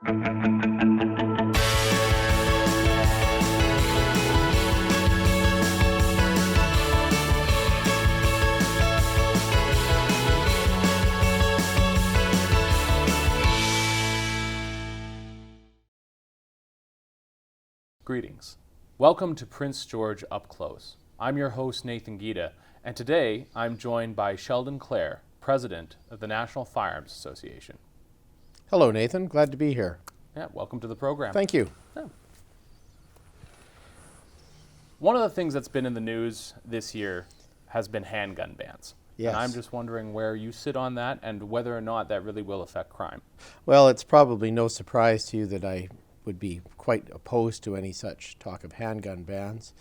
Greetings. Welcome to Prince George Up Close. I'm your host, Nathan Giede, and today I'm joined by Sheldon Clare, President of the National Firearms Association. Hello, Nathan. Glad to be here. Yeah, welcome to the program. Thank you. Yeah. One of the things that's been in the news this year has been handgun bans. Yes. And I'm just wondering where you sit on that and whether or not that really will affect crime. Well, it's probably no surprise to you that I would be quite opposed to any such talk of handgun bans.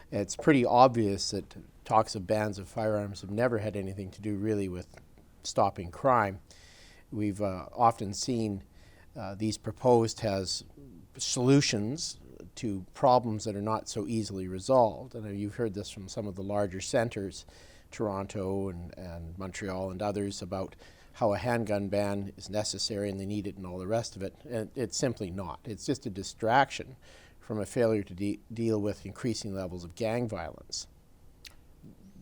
It's pretty obvious that talks of bans of firearms have never had anything to do really with stopping crime. We've often seen these proposed as solutions to problems that are not so easily resolved. And you've heard this from some of the larger centers, Toronto and Montreal and others, about how a handgun ban is necessary and they need it and all the rest of it. And it's simply not. It's just a distraction from a failure to deal with increasing levels of gang violence.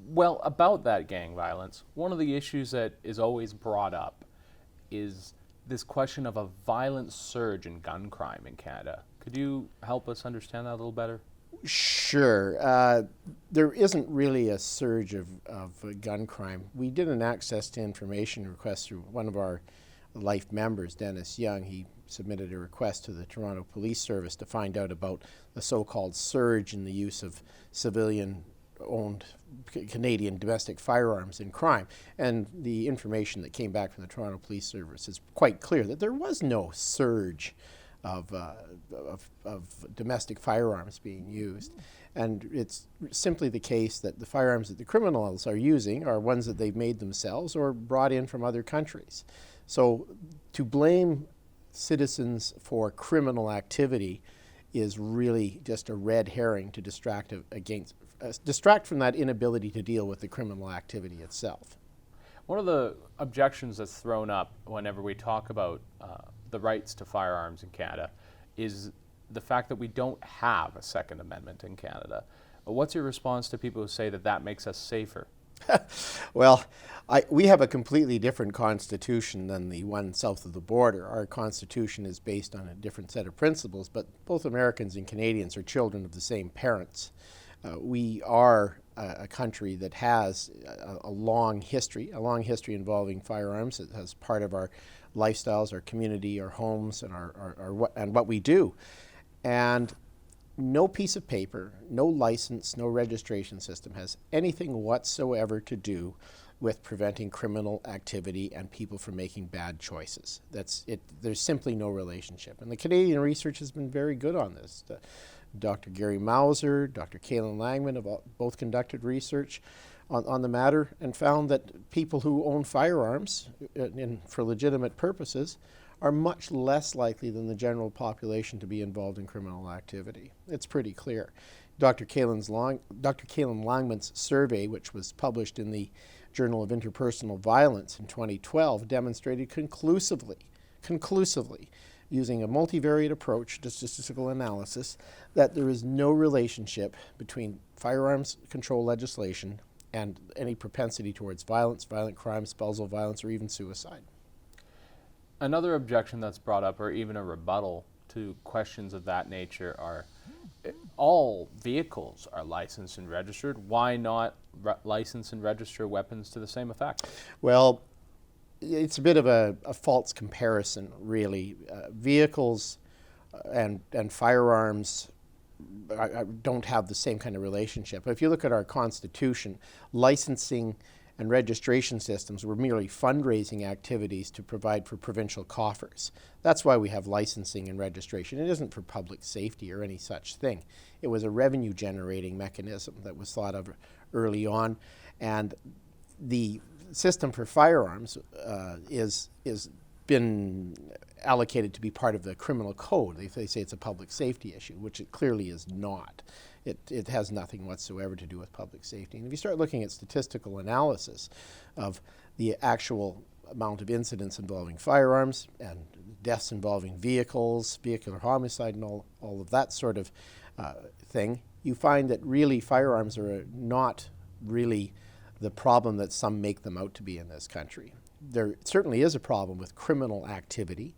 Well, about that gang violence, one of the issues that is always brought up is this question of a violent surge in gun crime in Canada. Could you help us understand that a little better? Sure. There isn't really a surge of gun crime. We did an access to information request through one of our Life members, Dennis Young. He submitted a request to the Toronto Police Service to find out about the so-called surge in the use of civilian-owned Canadian domestic firearms in crime. And the information that came back from the Toronto Police Service is quite clear that there was no surge of domestic firearms being used. And it's simply the case that the firearms that the criminals are using are ones that they've made themselves or brought in from other countries. So to blame citizens for criminal activity is really just a red herring to distract from that inability to deal with the criminal activity itself. One of the objections that's thrown up whenever we talk about the rights to firearms in Canada is the fact that we don't have a Second Amendment in Canada. What's your response to people who say that that makes us safer? Well, we have a completely different constitution than the one south of the border. Our constitution is based on a different set of principles, but both Americans and Canadians are children of the same parents. We are a country that has a long history involving firearms as part of our lifestyles, our community, our homes, and what we do. And no piece of paper, no license, no registration system has anything whatsoever to do with preventing criminal activity and people from making bad choices. That's it. There's simply no relationship. And the Canadian research has been very good on this. Dr. Gary Mauser, Dr. Kaylin Langman have both conducted research on the matter and found that people who own firearms for legitimate purposes are much less likely than the general population to be involved in criminal activity. It's pretty clear. Dr. Kaylin Langman's survey, which was published in the Journal of Interpersonal Violence in 2012, demonstrated conclusively, using a multivariate approach to statistical analysis, that there is no relationship between firearms control legislation and any propensity towards violence, violent crime, spousal violence, or even suicide. Another objection that's brought up, or even a rebuttal to questions of that nature, are all vehicles are licensed and registered. Why not license and register weapons to the same effect? Well, it's a bit of a false comparison, really. Vehicles and firearms don't have the same kind of relationship. If you look at our Constitution, licensing and registration systems were merely fundraising activities to provide for provincial coffers. That's why we have licensing and registration. It isn't for public safety or any such thing. It was a revenue generating mechanism that was thought of early on, and the system for firearms is been allocated to be part of the criminal code. They say it's a public safety issue, which it clearly is not. It has nothing whatsoever to do with public safety. And if you start looking at statistical analysis of the actual amount of incidents involving firearms and deaths involving vehicles, vehicular homicide, and all of that sort of thing, you find that really firearms are not really the problem that some make them out to be in this country. There certainly is a problem with criminal activity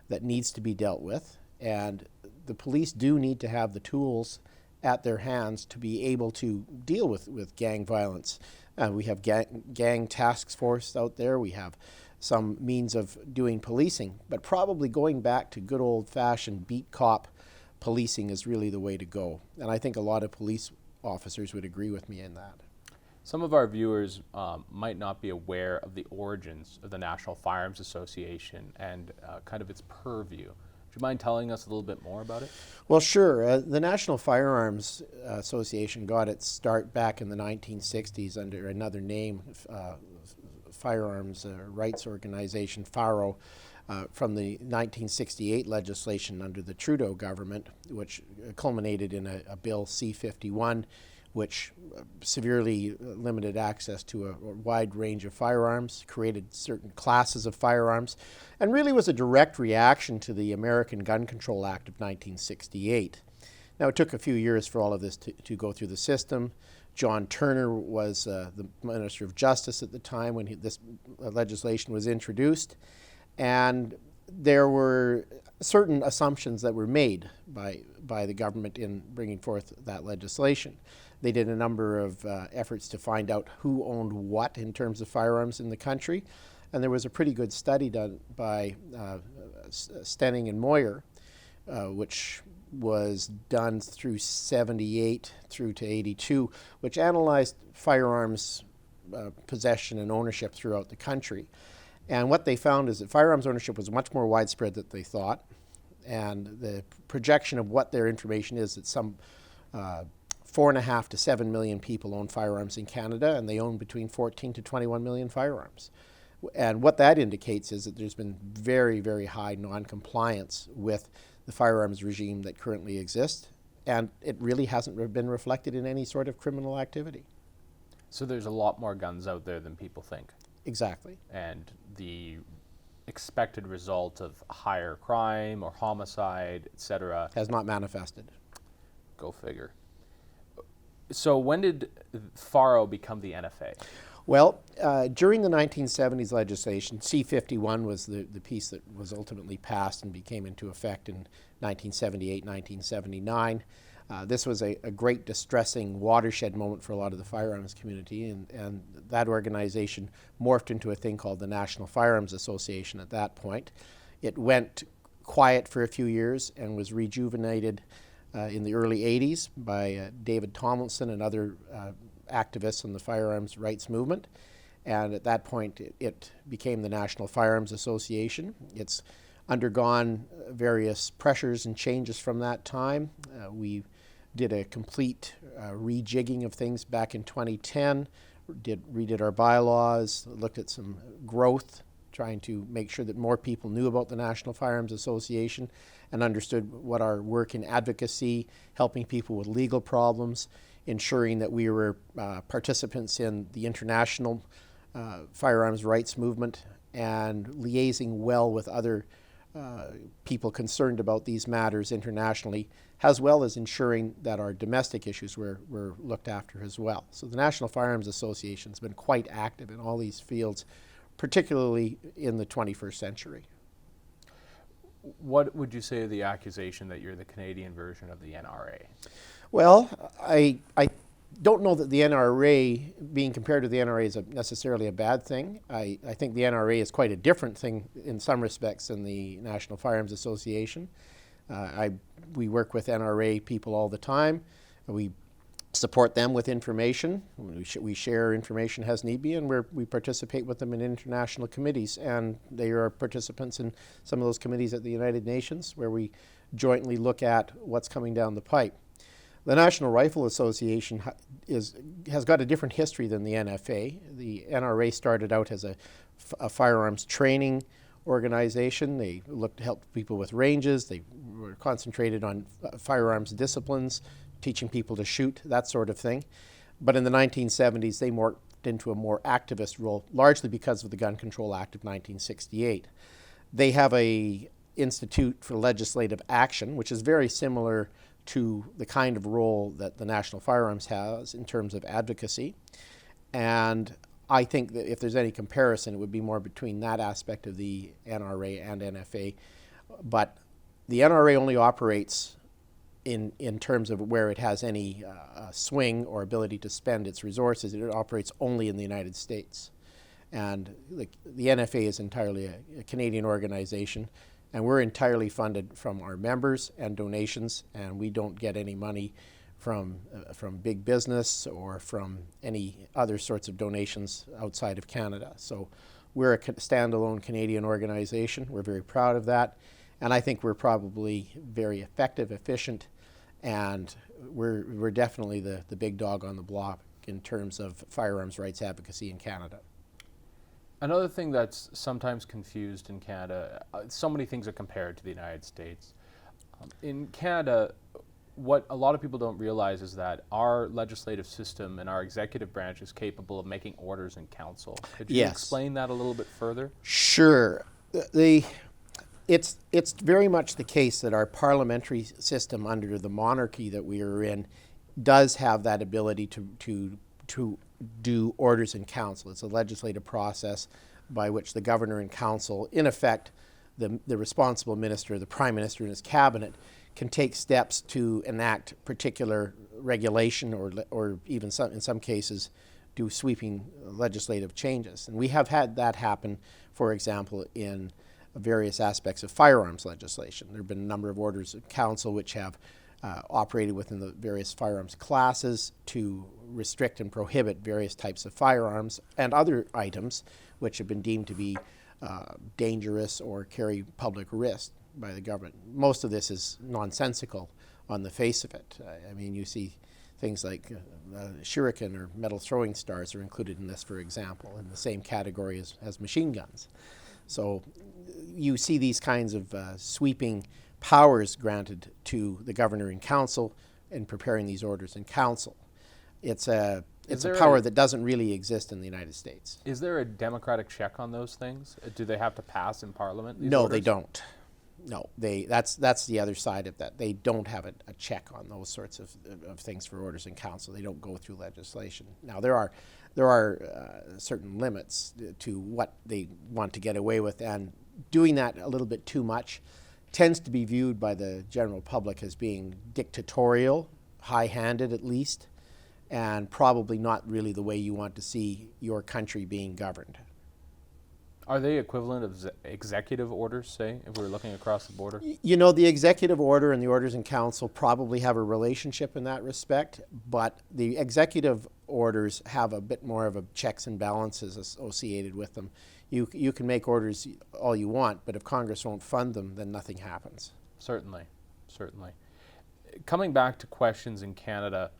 that needs to be dealt with, and the police do need to have the tools at their hands to be able to deal with gang violence. We have gang task force out there. We have some means of doing policing, but probably going back to good old-fashioned beat cop policing is really the way to go. And I think a lot of police officers would agree with me in that. Some of our viewers might not be aware of the origins of the National Firearms Association and kind of its purview. Would you mind telling us a little bit more about it? Well, sure. The National Firearms Association got its start back in the 1960s under another name, Firearms Rights Organization, FARO, from the 1968 legislation under the Trudeau government, which culminated in a bill C-51, which severely limited access to a wide range of firearms, created certain classes of firearms, and really was a direct reaction to the American Gun Control Act of 1968. Now, it took a few years for all of this to go through the system. John Turner was the Minister of Justice at the time when this legislation was introduced, and there were certain assumptions that were made by the government in bringing forth that legislation. They did a number of efforts to find out who owned what in terms of firearms in the country, and there was a pretty good study done by Stenning and Moyer, which was done through 78 through to 82, which analyzed firearms possession and ownership throughout the country. And what they found is that firearms ownership was much more widespread than they thought, and the projection of what their information is that some 4.5 to 7 million people own firearms in Canada, and they own between 14 to 21 million firearms. And what that indicates is that there's been very, very high non-compliance with the firearms regime that currently exists, and it really hasn't been reflected in any sort of criminal activity. So there's a lot more guns out there than people think. Exactly. And the expected result of higher crime or homicide, etc., has not manifested. Go figure. So when did FARO become the NFA? Well, during the 1970s legislation, C-51 was the piece that was ultimately passed and became into effect in 1978, 1979. This was a great distressing watershed moment for a lot of the firearms community, and that organization morphed into a thing called the National Firearms Association at that point. It went quiet for a few years and was rejuvenated in the early 80s by David Tomlinson and other activists in the firearms rights movement. And at that point, it became the National Firearms Association. It's undergone various pressures and changes from that time. We did a complete rejigging of things back in 2010, redid our bylaws, looked at some growth, trying to make sure that more people knew about the National Firearms Association and understood what our work in advocacy, helping people with legal problems, ensuring that we were participants in the international firearms rights movement, and liaising well with other people concerned about these matters internationally, as well as ensuring that our domestic issues were looked after as well. So the National Firearms Association has been quite active in all these fields, particularly in the 21st century. What would you say to the accusation that you're the Canadian version of the NRA? Well, I don't know that the NRA, being compared to the NRA, is necessarily a bad thing. I think the NRA is quite a different thing in some respects than the National Firearms Association. We work with NRA people all the time. We support them with information. We share information as need be, and we participate with them in international committees. And they are participants in some of those committees at the United Nations, where we jointly look at what's coming down the pipe. The National Rifle Association has got a different history than the NFA. The NRA started out as a firearms training organization. They looked to help people with ranges. They were concentrated on firearms disciplines, teaching people to shoot, that sort of thing. But in the 1970s, they into a more activist role, largely because of the Gun Control Act of 1968. They have a Institute for Legislative Action, which is very similar to the kind of role that the National Firearms has in terms of advocacy. And I think that if there's any comparison, it would be more between that aspect of the NRA and NFA. But the NRA only operates in terms of where it has any swing or ability to spend its resources. It operates only in the United States. And the NFA is entirely a Canadian organization, and we're entirely funded from our members and donations, and we don't get any money from big business or from any other sorts of donations outside of Canada. So we're a standalone Canadian organization. We're very proud of that, and I think we're probably very effective, efficient, and we're definitely the big dog on the block in terms of firearms rights advocacy in Canada. Another thing that's sometimes confused in Canada, so many things are compared to the United States. In Canada, what a lot of people don't realize is that our legislative system and our executive branch is capable of making orders in council. Could you explain that a little bit further? Sure. It's very much the case that our parliamentary system under the monarchy that we are in does have that ability to do orders in council. It's a legislative process by which the governor and council, in effect, the responsible minister, the prime minister and his cabinet, can take steps to enact particular regulation or even in some cases do sweeping legislative changes. And we have had that happen, for example, in various aspects of firearms legislation. There have been a number of orders of council which have operated within the various firearms classes to restrict and prohibit various types of firearms and other items which have been deemed to be dangerous or carry public risk by the government. Most of this is nonsensical on the face of it. I mean, you see things like shuriken or metal throwing stars are included in this, for example, in the same category as machine guns. So you see these kinds of sweeping powers granted to the governor and council in preparing these orders in council. It's a power that doesn't really exist in the United States. Is there a democratic check on those things? Do they have to pass in Parliament? No, they don't. No, that's the other side of that. They don't have a check on those sorts of things for orders in council. They don't go through legislation. Now there are certain limits to what they want to get away with, and doing that a little bit too much tends to be viewed by the general public as being dictatorial, high-handed at least, and probably not really the way you want to see your country being governed. Are they equivalent of executive orders, say, if we're looking across the border? You know, the executive order and the orders in council probably have a relationship in that respect, but the executive orders have a bit more of a checks and balances associated with them. You can make orders all you want, but if Congress won't fund them, then nothing happens. Certainly, certainly. Coming back to questions in Canada,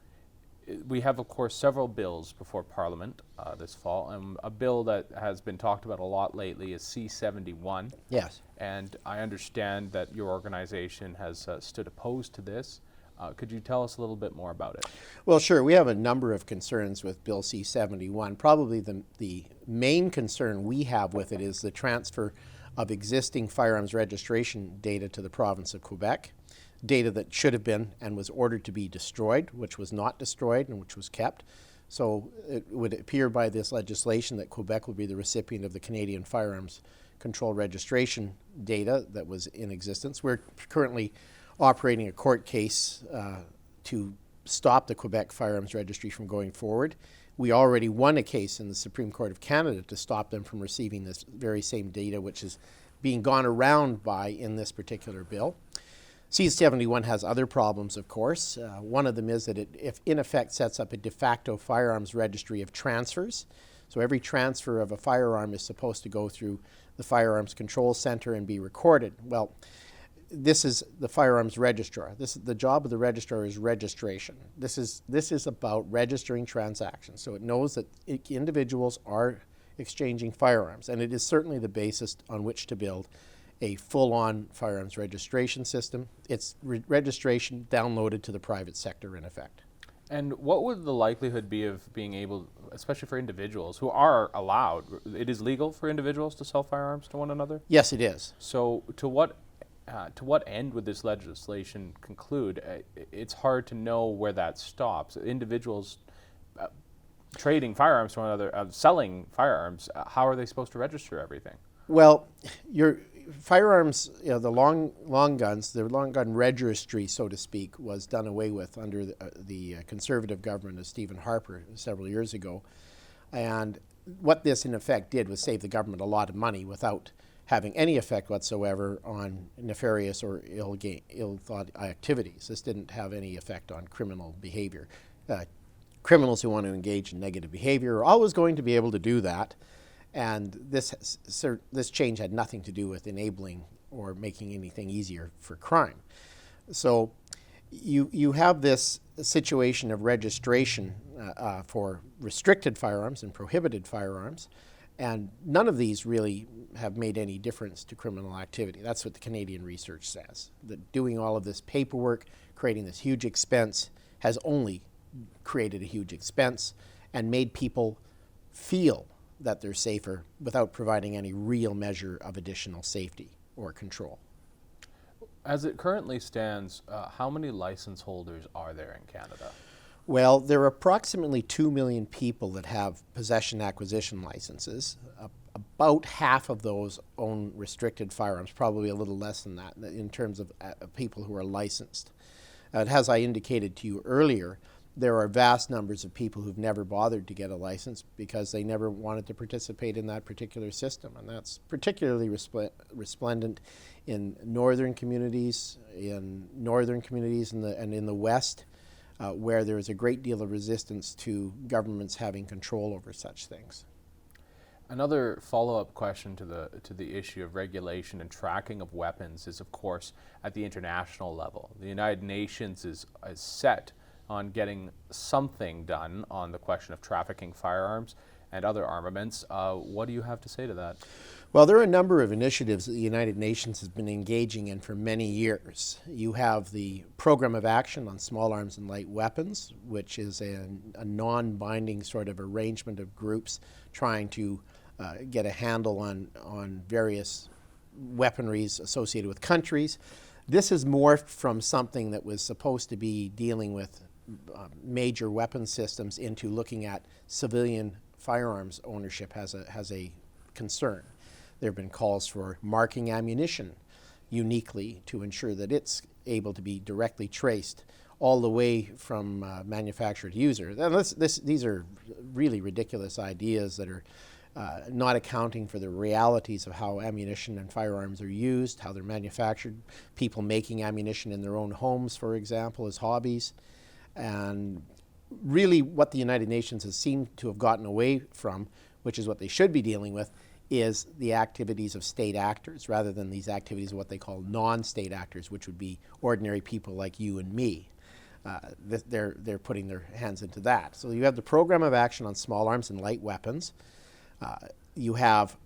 we have, of course, several bills before Parliament this fall, and a bill that has been talked about a lot lately is C-71. Yes. And I understand that your organization has stood opposed to this. Could you tell us a little bit more about it? Well, sure. We have a number of concerns with Bill C-71. Probably the main concern we have with it is the transfer of existing firearms registration data to the province of Quebec, data that should have been and was ordered to be destroyed, which was not destroyed and which was kept. So it would appear by this legislation that Quebec will be the recipient of the Canadian Firearms Control registration data that was in existence. We're currently operating a court case to stop the Quebec Firearms Registry from going forward. We already won a case in the Supreme Court of Canada to stop them from receiving this very same data, which is being gone around by in this particular bill. C-71 has other problems, of course. One of them is that it in effect sets up a de facto firearms registry of transfers. So every transfer of a firearm is supposed to go through the Firearms Control Center and be recorded. Well, this is the firearms registrar. The job of the registrar is registration. This is about registering transactions. So it knows that individuals are exchanging firearms, and it is certainly the basis on which to build a full-on firearms registration system. It's registration downloaded to the private sector, in effect. And what would the likelihood be of being able, especially for individuals who are allowed, it is legal for individuals to sell firearms to one another? Yes, it is. So to what end would this legislation conclude? It's hard to know where that stops. Individuals trading firearms to one another, selling firearms, how are they supposed to register everything? Well, your firearms, the long guns, the long gun registry, so to speak, was done away with under the conservative government of Stephen Harper several years ago. And what this, in effect, did was save the government a lot of money without having any effect whatsoever on nefarious or ill-thought activities. This didn't have any effect on criminal behavior. Criminals who want to engage in negative behavior are always going to be able to do that. And this change had nothing to do with enabling or making anything easier for crime. So you have this situation of registration for restricted firearms and prohibited firearms, and none of these really have made any difference to criminal activity. That's what the Canadian research says, that doing all of this paperwork, creating this huge expense, has only created a huge expense and made people feel that they're safer without providing any real measure of additional safety or control. As it currently stands, how many license holders are there in Canada? Well, there are approximately 2 million people that have possession acquisition licenses. About half of those own restricted firearms, probably a little less than that in terms of people who are licensed. As I indicated to you earlier, there are vast numbers of people who've never bothered to get a license because they never wanted to participate in that particular system. And that's particularly resplendent in northern communities, and in the West, where there is a great deal of resistance to governments having control over such things. Another follow-up question to the issue of regulation and tracking of weapons is, of course, at the international level. The United Nations is set on getting something done on the question of trafficking firearms and other armaments. What do you have to say to that? Well, there are a number of initiatives that the United Nations has been engaging in for many years. You have the Program of Action on Small Arms and Light Weapons, which is a non-binding sort of arrangement of groups trying to get a handle on various weaponries associated with countries. This has morphed from something that was supposed to be dealing with major weapon systems into looking at civilian firearms ownership as a concern. There have been calls for marking ammunition uniquely to ensure that it's able to be directly traced all the way from manufacturer to user. These are really ridiculous ideas that are not accounting for the realities of how ammunition and firearms are used, how they're manufactured, people making ammunition in their own homes, for example, as hobbies. And really what the United Nations has seemed to have gotten away from, which is what they should be dealing with, is the activities of state actors rather than these activities of what they call non-state actors, which would be ordinary people like you and me. They're putting their hands into that. So you have the Program of Action on Small Arms and Light Weapons. You have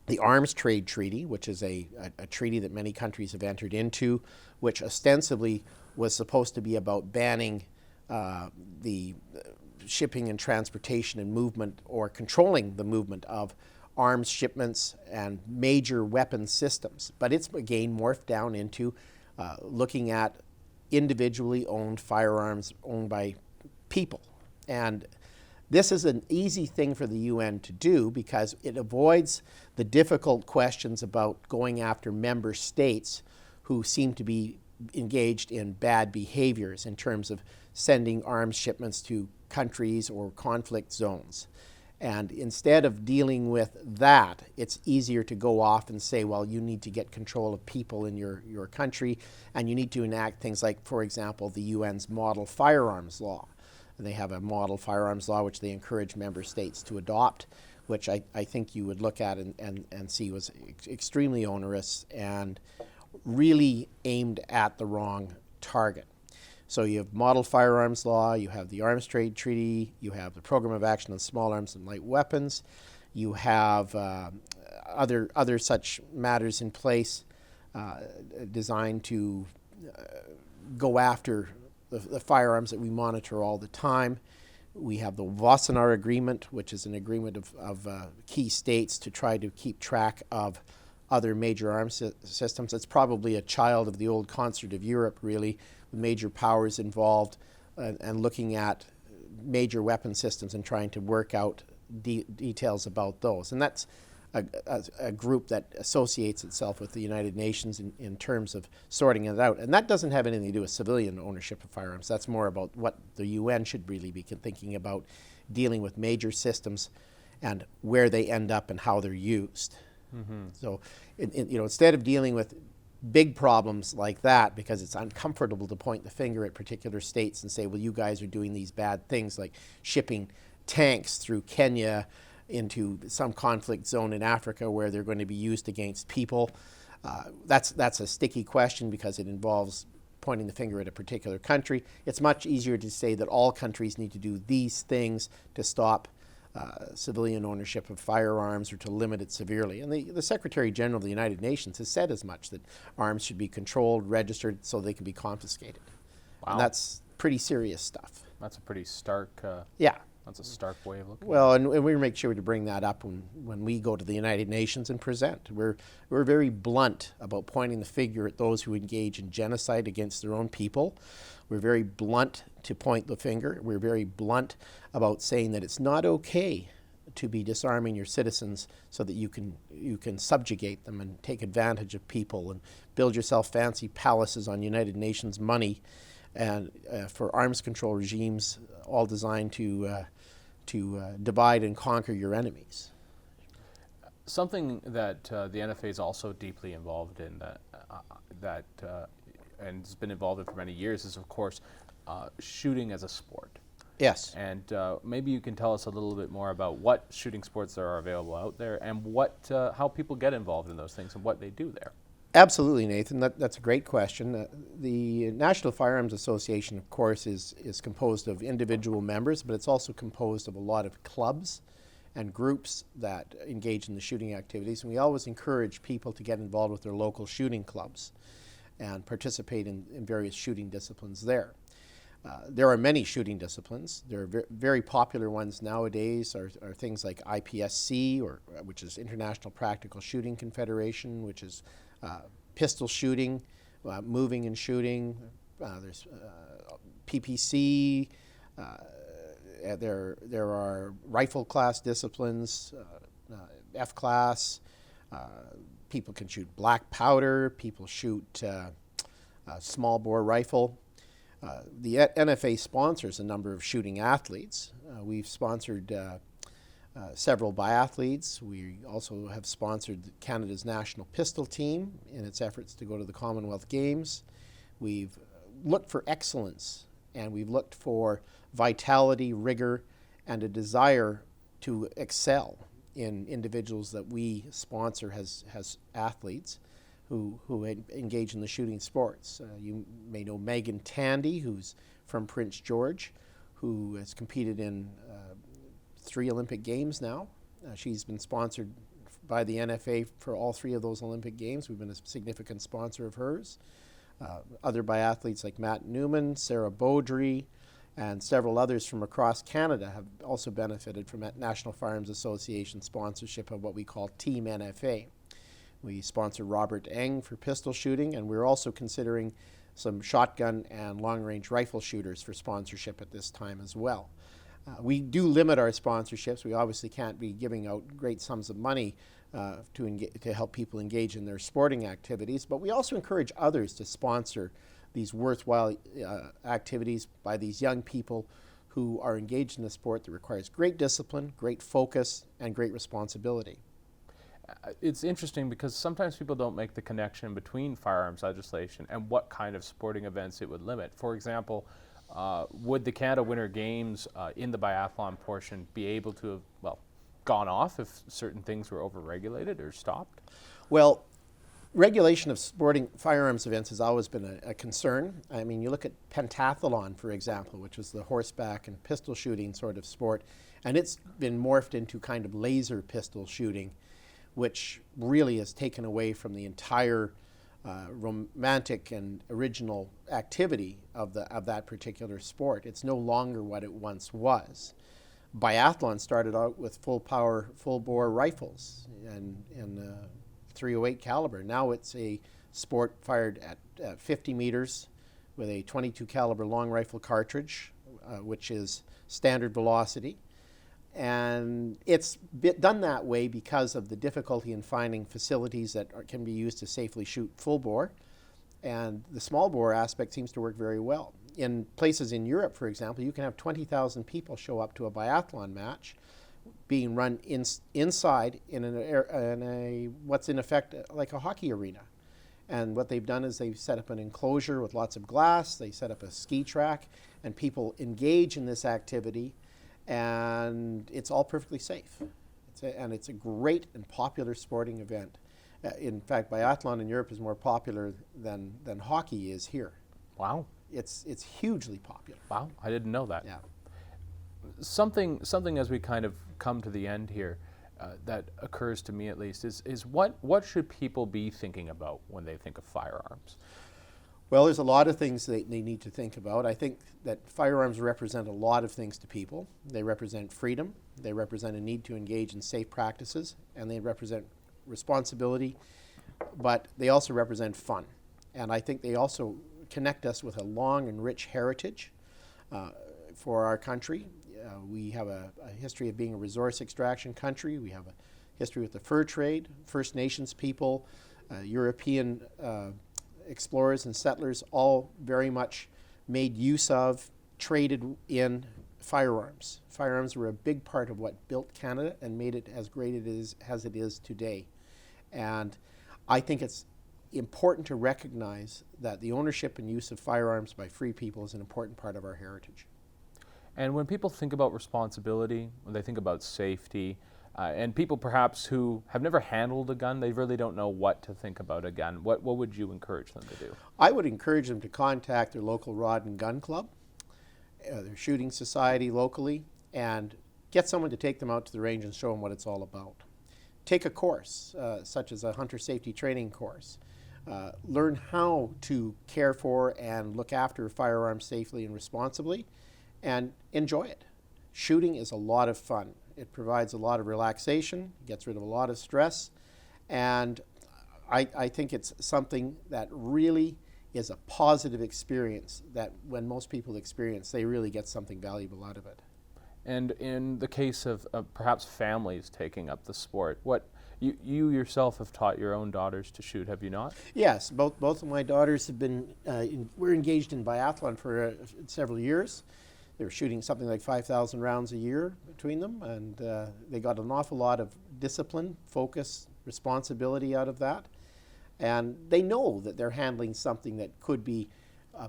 the Arms Trade Treaty, which is a treaty that many countries have entered into, which ostensibly was supposed to be about banning the shipping and transportation and movement, or controlling the movement of arms shipments and major weapon systems. But it's again morphed down into looking at individually owned firearms owned by people. And this is an easy thing for the UN to do because it avoids the difficult questions about going after member states who seem to be engaged in bad behaviors in terms of sending arms shipments to countries or conflict zones. And instead of dealing with that, it's easier to go off and say, well, you need to get control of people in your country, and you need to enact things like, for example, the UN's Model Firearms Law. And they have a Model Firearms Law which they encourage member states to adopt, which I think you would look at and see was extremely onerous and really aimed at the wrong target. So you have Model Firearms Law, you have the Arms Trade Treaty, you have the Program of Action on Small Arms and Light Weapons, you have other such matters in place designed to go after the firearms that we monitor all the time. We have the Wassenaar Agreement, which is an agreement of key states to try to keep track of other major arms systems. It's probably a child of the old concert of Europe, really, with major powers involved and looking at major weapon systems and trying to work out details about those. And that's a group that associates itself with the United Nations in terms of sorting it out. And that doesn't have anything to do with civilian ownership of firearms. That's more about what the UN should really be thinking about, dealing with major systems and where they end up and how they're used. Mm-hmm. So, instead of dealing with big problems like that, because it's uncomfortable to point the finger at particular states and say, well, you guys are doing these bad things like shipping tanks through Kenya into some conflict zone in Africa where they're going to be used against people. That's a sticky question because it involves pointing the finger at a particular country. It's much easier to say that all countries need to do these things to stop civilian ownership of firearms or to limit it severely. And the Secretary General of the United Nations has said as much, that arms should be controlled, registered, so they can be confiscated. Wow. And that's pretty serious stuff. That's a pretty stark... yeah. That's a stark way of looking well, at it. and we make sure to bring that up when we go to the United Nations and present. We're very blunt about pointing the finger at those who engage in genocide against their own people. We're very blunt to point the finger. We're very blunt about saying that it's not okay to be disarming your citizens so that you can subjugate them and take advantage of people and build yourself fancy palaces on United Nations money and for arms control regimes all designed to divide and conquer your enemies. Something that the NFA is also deeply involved in, and has been involved in for many years, is of course shooting as a sport. Yes. And maybe you can tell us a little bit more about what shooting sports there are available out there and how people get involved in those things and what they do there. Absolutely, Nathan. That's a great question. The National Firearms Association, of course, is composed of individual members, but it's also composed of a lot of clubs and groups that engage in the shooting activities. And we always encourage people to get involved with their local shooting clubs and participate in various shooting disciplines there. There are many shooting disciplines. There are very popular ones nowadays are things like IPSC, which is International Practical Shooting Confederation, which is pistol shooting, moving and shooting. There's PPC. There are rifle class disciplines, F class. People can shoot black powder. People shoot small bore rifle. The NFA sponsors a number of shooting athletes. We've sponsored several biathletes. We also have sponsored Canada's national pistol team in its efforts to go to the Commonwealth Games. We've looked for excellence, and we've looked for vitality, rigor, and a desire to excel in individuals that we sponsor as athletes who engage in the shooting sports. You may know Megan Tandy, who's from Prince George, who has competed in 3 Olympic Games now. She's been sponsored by the NFA for all 3 of those Olympic Games. We've been a significant sponsor of hers. Other biathletes like Matt Newman, Sarah Beaudry, and several others from across Canada have also benefited from National Firearms Association sponsorship of what we call Team NFA. We sponsor Robert Eng for pistol shooting, and we're also considering some shotgun and long-range rifle shooters for sponsorship at this time as well. We do limit our sponsorships. We obviously can't be giving out great sums of money to help people engage in their sporting activities, but we also encourage others to sponsor these worthwhile activities by these young people who are engaged in a sport that requires great discipline, great focus, and great responsibility. It's interesting because sometimes people don't make the connection between firearms legislation and what kind of sporting events it would limit. For example, would the Canada Winter Games in the biathlon portion be able to have, gone off if certain things were overregulated or stopped? Well, regulation of sporting firearms events has always been a concern. I mean, you look at pentathlon, for example, which is the horseback and pistol shooting sort of sport, and it's been morphed into kind of laser pistol shooting, which really has taken away from the entire romantic and original activity of that particular sport. It's no longer what it once was. Biathlon started out with full power, full bore rifles and .308 caliber. Now it's a sport fired at 50 meters with a .22 caliber long rifle cartridge, which is standard velocity. And it's done that way because of the difficulty in finding facilities that can be used to safely shoot full bore. And the small bore aspect seems to work very well. In places in Europe, for example, you can have 20,000 people show up to a biathlon match being run inside in a what's in effect like a hockey arena. And what they've done is they've set up an enclosure with lots of glass, they set up a ski track, and people engage in this activity, and it's all perfectly safe. It's a great and popular sporting event. In fact, biathlon in Europe is more popular than hockey is here. Wow. It's hugely popular. Wow, I didn't know that. Yeah. Something as we kind of come to the end here that occurs to me at least is what should people be thinking about when they think of firearms? Well, there's a lot of things they need to think about. I think that firearms represent a lot of things to people. They represent freedom, they represent a need to engage in safe practices, and they represent responsibility, but they also represent fun. And I think they also connect us with a long and rich heritage for our country. We have a history of being a resource extraction country. We have a history with the fur trade, First Nations people, European explorers and settlers all very much made use of, traded in firearms. Firearms were a big part of what built Canada and made it as great as it is today. And I think it's important to recognize that the ownership and use of firearms by free people is an important part of our heritage. And when people think about responsibility, when they think about safety, and people perhaps who have never handled a gun, they really don't know what to think about a gun, what would you encourage them to do? I would encourage them to contact their local rod and gun club, their shooting society locally, and get someone to take them out to the range and show them what it's all about. Take a course, such as a hunter safety training course. Learn how to care for and look after firearms safely and responsibly, and enjoy it. Shooting is a lot of fun. It provides a lot of relaxation, gets rid of a lot of stress, and I think it's something that really is a positive experience that when most people experience, they really get something valuable out of it. And in the case of perhaps families taking up the sport, what you yourself have taught your own daughters to shoot, have you not? Yes, both of my daughters have been, we're engaged in biathlon for several years. They were shooting something like 5,000 rounds a year between them, and they got an awful lot of discipline, focus, responsibility out of that. And they know that they're handling something that could be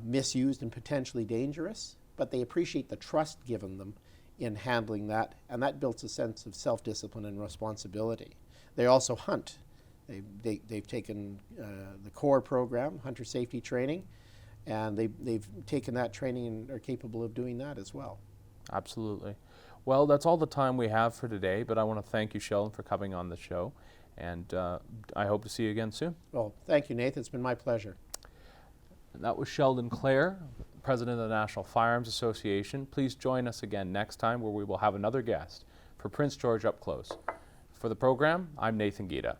misused and potentially dangerous, but they appreciate the trust given them in handling that, and that builds a sense of self-discipline and responsibility. They also hunt. They've taken the core program, hunter safety training, and they've taken that training and are capable of doing that as well. Absolutely. Well, that's all the time we have for today, but I want to thank you, Sheldon, for coming on the show, and I hope to see you again soon. Well, thank you, Nathan. It's been my pleasure. And that was Sheldon Clare, President of the National Firearms Association. Please join us again next time where we will have another guest for Prince George Up Close. For the program, I'm Nathan Giede.